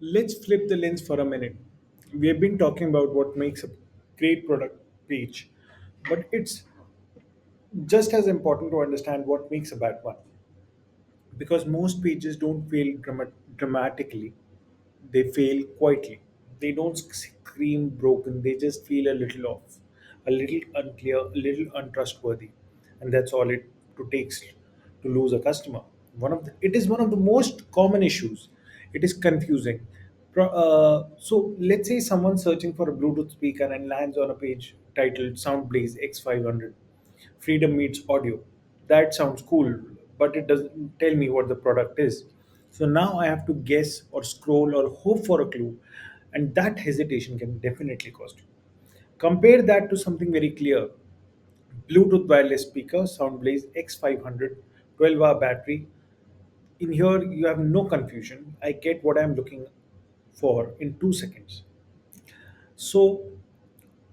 Let's flip the lens for a minute. We have been talking about what makes a great product page, but it's just as important to understand what makes a bad one. Because most pages don't fail dramatically, they fail quietly. They don't scream broken, they just feel a little off, a little unclear, a little untrustworthy. And that's all it takes to lose a customer. It is one of the most common issues. It is confusing. So let's say someone's searching for a Bluetooth speaker and lands on a page titled Soundblaze X500. Freedom meets audio. That sounds cool, but it doesn't tell me what the product is. So now I have to guess or scroll or hope for a clue, and that hesitation can definitely cost you. Compare that to something very clear: Bluetooth wireless speaker, Soundblaze X500, 12-hour battery. In here, you have no confusion. I get what I'm looking for in 2 seconds. So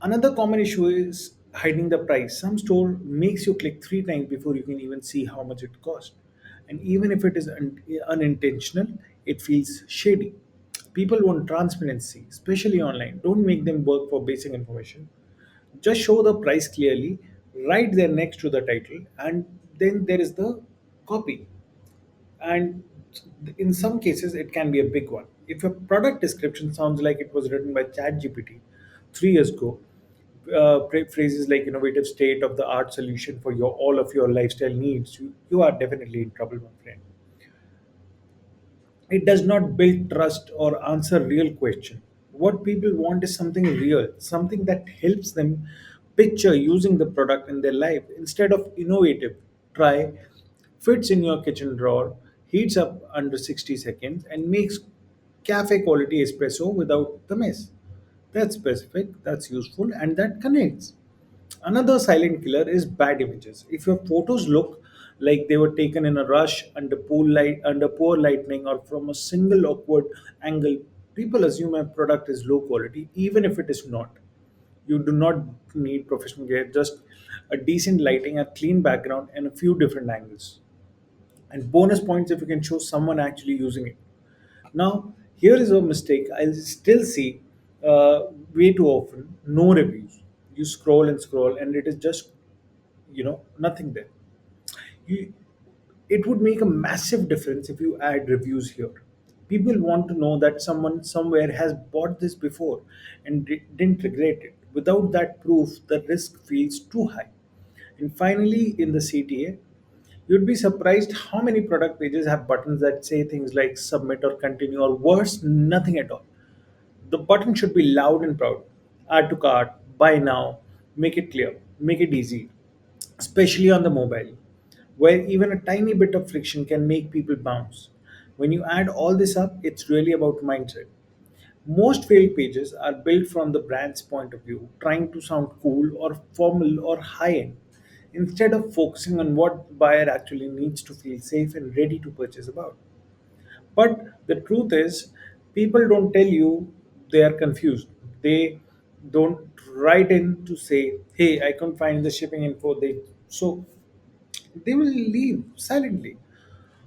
another common issue is hiding the price. Some store makes you click 3 times before you can even see how much it costs. And even if it is unintentional, it feels shady. People want transparency, especially online. Don't make them work for basic information. Just show the price clearly, right there next to the title, and then there is the copy. And in some cases it can be a big one. If your product description sounds like it was written by ChatGPT 3 years ago, phrases like innovative state of the art solution for your all of your lifestyle needs, you are definitely in trouble, my friend. It does not build trust or answer real question. What people want is something real, something that helps them picture using the product in their life. Instead of innovative, try fits in your kitchen drawer, heats up under 60 seconds, and makes cafe quality espresso without the mess. That's specific, that's useful, and that connects. Another silent killer is bad images. If your photos look like they were taken in a rush under poor lighting or from a single awkward angle, people assume a product is low quality, even if it is not. You do not need professional gear, just a decent lighting, a clean background, and a few different angles. And bonus points if you can show someone actually using it. Now, here is a mistake I still see way too often: no reviews. You scroll and scroll, and it is just, nothing there. You, it would make a massive difference if you add reviews here. People want to know that someone somewhere has bought this before and didn't regret it. Without that proof, the risk feels too high. And finally, in the CTA, you'd be surprised how many product pages have buttons that say things like submit or continue, or worse, nothing at all. The button should be loud and proud. Add to cart, buy now, make it clear, make it easy, especially on the mobile, where even a tiny bit of friction can make people bounce. When you add all this up, it's really about mindset. Most failed pages are built from the brand's point of view, trying to sound cool or formal or high end, instead of focusing on what the buyer actually needs to feel safe and ready to purchase about. But the truth is, people don't tell you they are confused. They don't write in to say, "Hey, I couldn't find the shipping info." They will leave silently.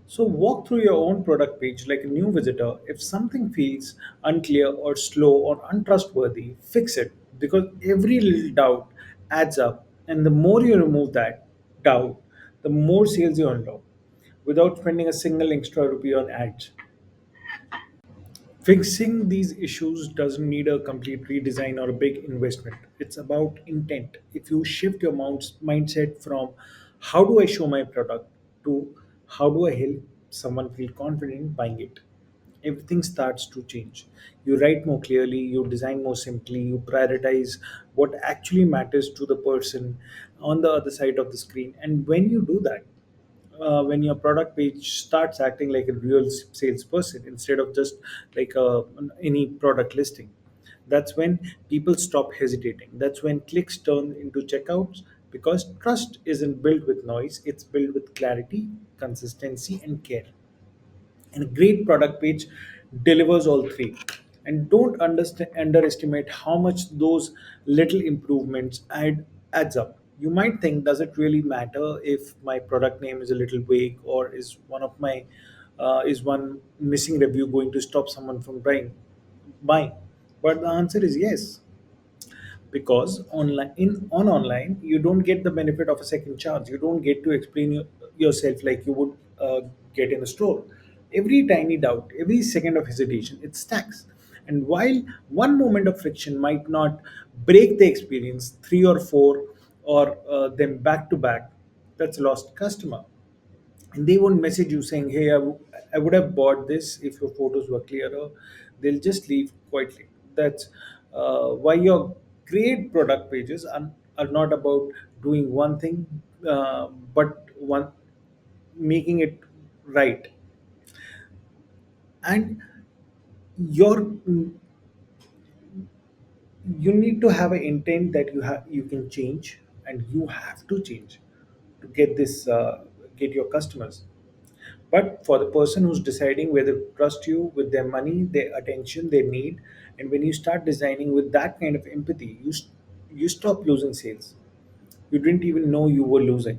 So walk through your own product page like a new visitor. If something feels unclear or slow or untrustworthy, fix it, because every little doubt adds up, and the more you remove that doubt, the more sales you unlock without spending a single extra rupee on ads. Fixing these issues doesn't need a complete redesign or a big investment. It's about intent. If you shift your mindset from how do I show my product to how do I help someone feel confident buying it, everything starts to change. You write more clearly, you design more simply, you prioritize what actually matters to the person on the other side of the screen. And when you do that, when your product page starts acting like a real salesperson instead of just like any product listing, that's when people stop hesitating. That's when clicks turn into checkouts, because trust isn't built with noise, it's built with clarity, consistency, and care. And a great product page delivers all three. And don't underestimate how much those little improvements adds up. You might think, does it really matter if my product name is a little vague, or is one of my Is one missing review going to stop someone from buying? But the answer is yes, because online you don't get the benefit of a second chance. You don't get to explain yourself like you would get in a store. Every tiny doubt, every second of hesitation, it stacks. And while one moment of friction might not break the experience, three or four or them back to back, that's a lost customer. And they won't message you saying, hey, I would have bought this if your photos were clearer. They'll just leave quietly. That's why your great product pages are not about doing one thing, but one making it right. And your you need to have an intent that you can change, and you have to change to get this get your customers. But for the person who's deciding whether to trust you with their money, their attention, their need, and when you start designing with that kind of empathy, you stop losing sales you didn't even know you were losing.